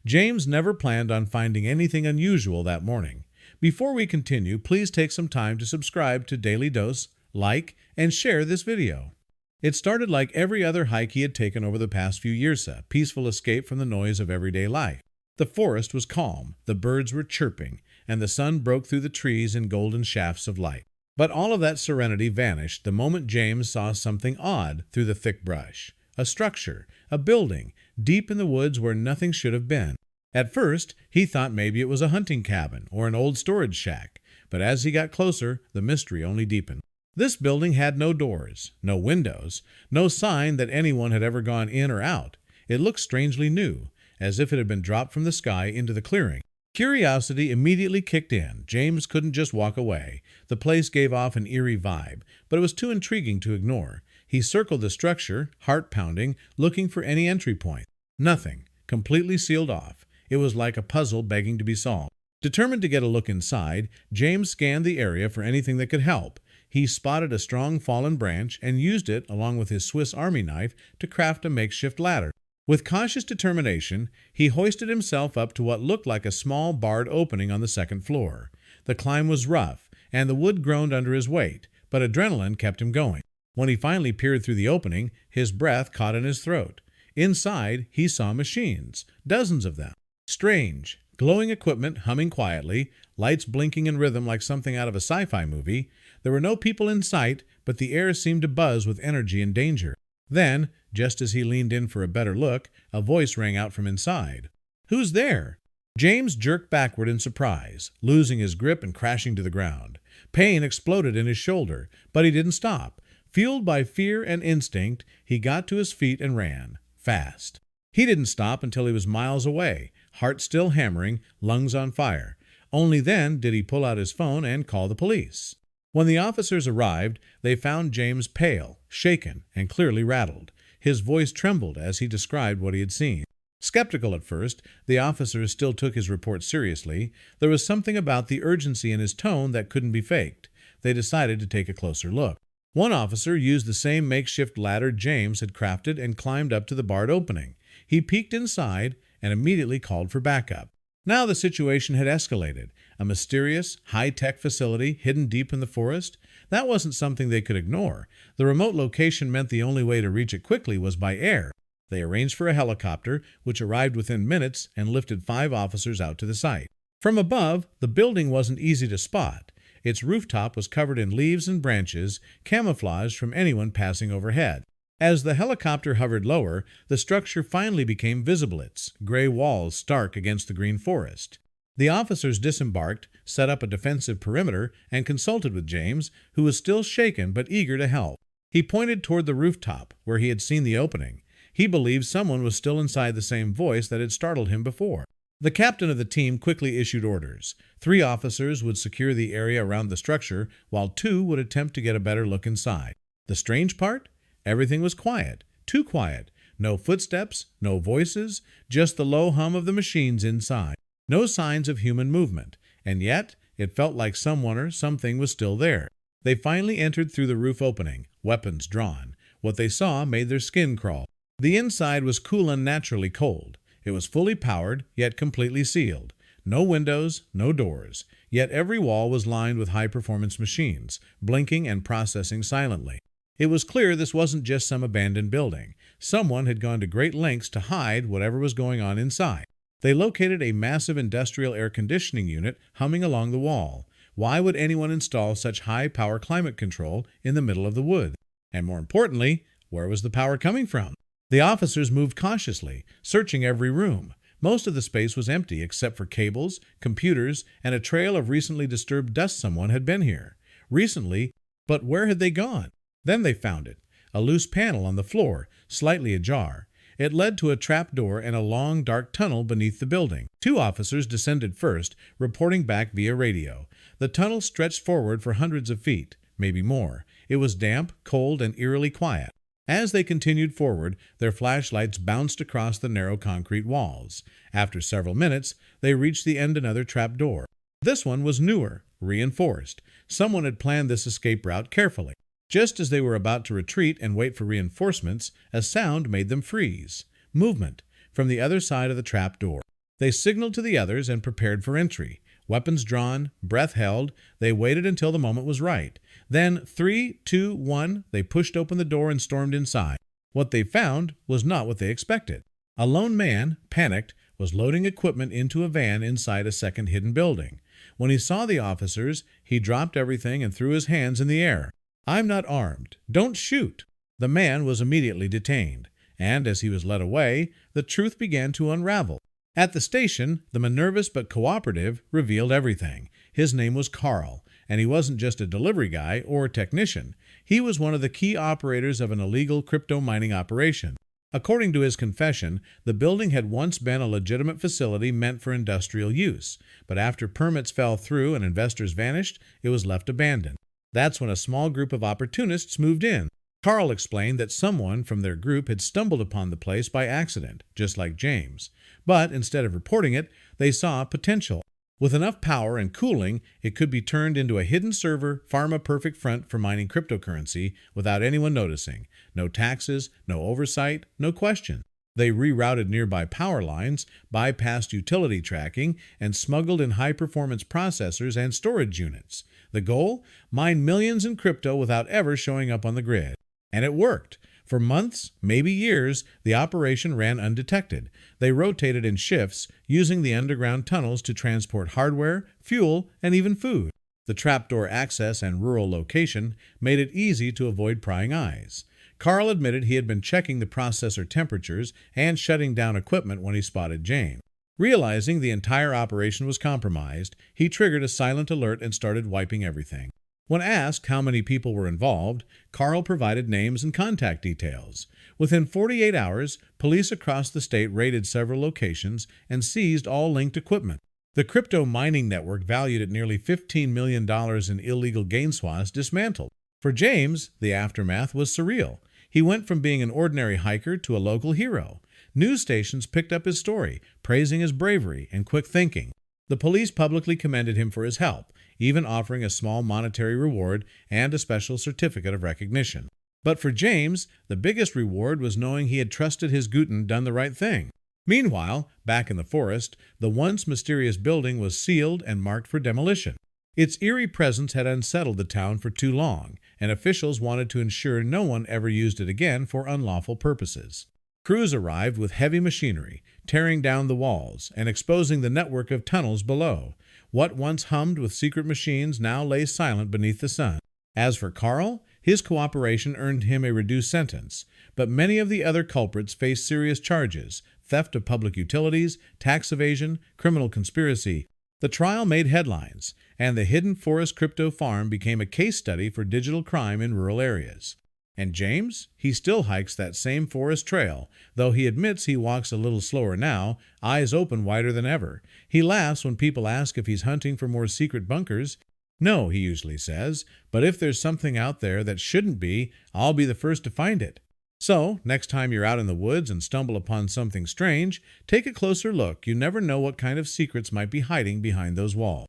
James never planned on finding anything unusual that morning. Before we continue, please take some time to subscribe to Dailydose, like, and share this video. It started like every other hike he had taken over the past few years, a peaceful escape from the noise of everyday life. The forest was calm, the birds were chirping, and the sun broke through the trees in golden shafts of light. But all of that serenity vanished the moment James saw something odd through the thick brush. A structure, a building, deep in the woods where nothing should have been. At first, he thought maybe it was a hunting cabin or an old storage shack, but as he got closer, the mystery only deepened. This building had no doors, no windows, no sign that anyone had ever gone in or out. It looked strangely new, as if it had been dropped from the sky into the clearing. Curiosity immediately kicked in. James couldn't just walk away. The place gave off an eerie vibe, but it was too intriguing to ignore. He circled the structure, heart pounding, looking for any entry point. Nothing. Completely sealed off. It was like a puzzle begging to be solved. Determined to get a look inside, James scanned the area for anything that could help. He spotted a strong fallen branch and used it, along with his Swiss Army knife, to craft a makeshift ladder. With cautious determination, he hoisted himself up to what looked like a small barred opening on the second floor. The climb was rough, and the wood groaned under his weight, but adrenaline kept him going. When he finally peered through the opening, his breath caught in his throat. Inside, he saw machines, dozens of them. Strange, glowing equipment humming quietly, lights blinking in rhythm like something out of a sci-fi movie. There were no people in sight, but the air seemed to buzz with energy and danger. Then, just as he leaned in for a better look, a voice rang out from inside. "Who's there?" James jerked backward in surprise, losing his grip and crashing to the ground. Pain exploded in his shoulder, but he didn't stop. Fueled by fear and instinct, he got to his feet and ran, fast. He didn't stop until he was miles away, heart still hammering, lungs on fire. Only then did he pull out his phone and call the police. When the officers arrived, they found James pale, shaken, and clearly rattled. His voice trembled as he described what he had seen. Skeptical at first, the officers still took his report seriously. There was something about the urgency in his tone that couldn't be faked. They decided to take a closer look. One officer used the same makeshift ladder James had crafted and climbed up to the barred opening. He peeked inside and immediately called for backup. Now the situation had escalated. A mysterious, high-tech facility hidden deep in the forest? That wasn't something they could ignore. The remote location meant the only way to reach it quickly was by air. They arranged for a helicopter, which arrived within minutes and lifted 5 officers out to the site. From above, the building wasn't easy to spot. Its rooftop was covered in leaves and branches, camouflaged from anyone passing overhead. As the helicopter hovered lower, the structure finally became visible, its gray walls stark against the green forest. The officers disembarked, set up a defensive perimeter, and consulted with James, who was still shaken but eager to help. He pointed toward the rooftop, where he had seen the opening. He believed someone was still inside the same voice that had startled him before. The captain of the team quickly issued orders. 3 officers would secure the area around the structure, while 2 would attempt to get a better look inside. The strange part? Everything was quiet, too quiet. No footsteps, no voices, just the low hum of the machines inside. No signs of human movement, and yet it felt like someone or something was still there. They finally entered through the roof opening, weapons drawn. What they saw made their skin crawl. The inside was cool and naturally cold. It was fully powered, yet completely sealed. No windows, no doors, yet every wall was lined with high-performance machines, blinking and processing silently. It was clear this wasn't just some abandoned building. Someone had gone to great lengths to hide whatever was going on inside. They located a massive industrial air conditioning unit humming along the wall. Why would anyone install such high-power climate control in the middle of the woods? And more importantly, where was the power coming from? The officers moved cautiously, searching every room. Most of the space was empty except for cables, computers, and a trail of recently disturbed dust. Someone had been here. Recently, but where had they gone? Then they found it, a loose panel on the floor, slightly ajar. It led to a trap door and a long, dark tunnel beneath the building. 2 officers descended first, reporting back via radio. The tunnel stretched forward for hundreds of feet, maybe more. It was damp, cold, and eerily quiet. As they continued forward, their flashlights bounced across the narrow concrete walls. After several minutes, they reached the end of another trap door. This one was newer, reinforced. Someone had planned this escape route carefully. Just as they were about to retreat and wait for reinforcements, a sound made them freeze. Movement from the other side of the trap door. They signaled to the others and prepared for entry. Weapons drawn, breath held, they waited until the moment was right. Then 3, 2, 1, they pushed open the door and stormed inside. What they found was not what they expected. A lone man, panicked, was loading equipment into a van inside a second hidden building. When he saw the officers, he dropped everything and threw his hands in the air. "I'm not armed. Don't shoot." The man was immediately detained, and as he was led away, the truth began to unravel. At the station, the nervous but cooperative revealed everything. His name was Carl, and he wasn't just a delivery guy or technician. He was one of the key operators of an illegal crypto mining operation. According to his confession, the building had once been a legitimate facility meant for industrial use, but after permits fell through and investors vanished, it was left abandoned. That's when a small group of opportunists moved in. Carl explained that someone from their group had stumbled upon the place by accident, just like James. But instead of reporting it, they saw potential. With enough power and cooling, it could be turned into a hidden server, pharma-perfect front for mining cryptocurrency without anyone noticing. No taxes, no oversight, no question. They rerouted nearby power lines, bypassed utility tracking, and smuggled in high-performance processors and storage units. The goal? Mine millions in crypto without ever showing up on the grid. And it worked. For months, maybe years, the operation ran undetected. They rotated in shifts, using the underground tunnels to transport hardware, fuel, and even food. The trapdoor access and rural location made it easy to avoid prying eyes. Carl admitted he had been checking the processor temperatures and shutting down equipment when he spotted James. Realizing the entire operation was compromised, he triggered a silent alert and started wiping everything. When asked how many people were involved, Carl provided names and contact details. Within 48 hours, police across the state raided several locations and seized all linked equipment. The crypto mining network, valued at nearly $15 million in illegal gain swaths, dismantled. For James, the aftermath was surreal. He went from being an ordinary hiker to a local hero. News stations picked up his story, praising his bravery and quick thinking. The police publicly commended him for his help, even offering a small monetary reward and a special certificate of recognition. But for James, the biggest reward was knowing he had trusted his Guten done the right thing. Meanwhile, back in the forest, the once mysterious building was sealed and marked for demolition. Its eerie presence had unsettled the town for too long, and officials wanted to ensure no one ever used it again for unlawful purposes. Crews arrived with heavy machinery, tearing down the walls and exposing the network of tunnels below. What once hummed with secret machines now lay silent beneath the sun. As for Carl, his cooperation earned him a reduced sentence, but many of the other culprits faced serious charges: theft of public utilities, tax evasion, criminal conspiracy. The trial made headlines, and the hidden forest crypto farm became a case study for digital crime in rural areas. And James? He still hikes that same forest trail, though he admits he walks a little slower now, eyes open wider than ever. He laughs when people ask if he's hunting for more secret bunkers. "No," he usually says, "but if there's something out there that shouldn't be, I'll be the first to find it." So, next time you're out in the woods and stumble upon something strange, take a closer look. You never know what kind of secrets might be hiding behind those walls.